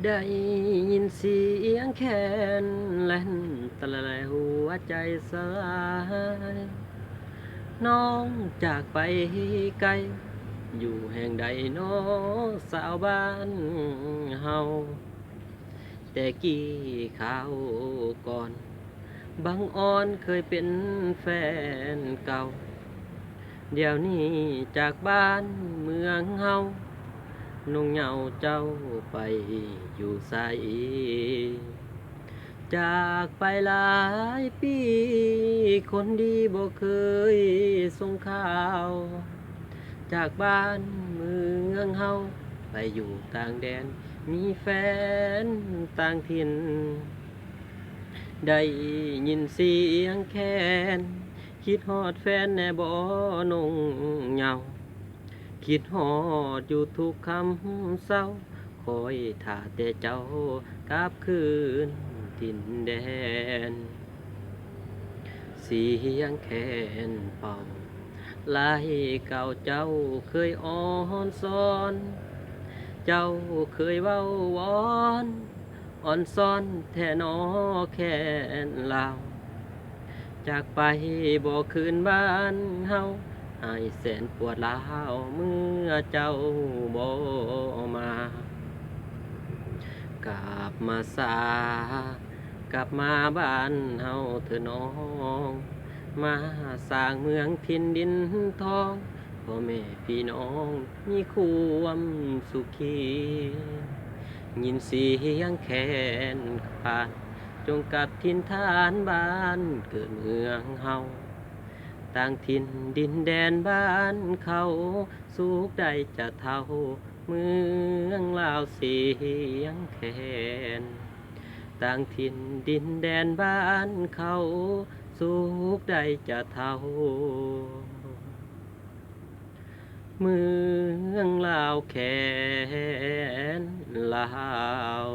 ได้ยินเสียงแคนแล่นตะละหัวใจสลายน้องจากไปไกลอยู่แห่งใดน้อสาวบ้านเฮาแต่กี้ข่าวก่อนบางออนเคยเป็นแฟนเก่าเดี๋ยวนี้จากบ้านเมืองเฮา นุ่งเหงาเจ้าไปอยู่ไสจากไปหลายปีคนดีบ่เคยส่งข่าว จากบ้านเมืองเฮาไปอยู่ต่างแดนมีแฟนต่างถิ่นได้ยินเสียงแคนคิดฮอดแฟนแน่บ่นุ่งเหงา คิดฮอดอยู่ทุกคำเศร้าคอยท่าแต่เจ้ากลับคืนถิ่นแดนเสียงแคนเป่าลายเก่าเจ้าเคยอ่อนซ้อน เจ้าเคยเว้าวอนอ่อนซ้อนแท่นอแค่นลาว จากไปบ่คืนบ้านเฮาหายแสนปวดร้าวเมื่อเจ้าบ่มา กลับมาสากลับมาบ้านเฮาเถอะน้อง มาสร้างเมืองถิ่นดินทองพ่อแม่พี่น้องมีความสุขียินเสียงแคนขาดจงกลับถิ่นฐานบ้านเกิดเมืองเฮา ต่างถิ่นดินแดนบ้านเขาสุขใดจะเท่าเมืองลาวเสียงแคนต่างถิ่นดินแดนบ้านเขาสุขใดจะเท่าเมืองลาวแคนลาว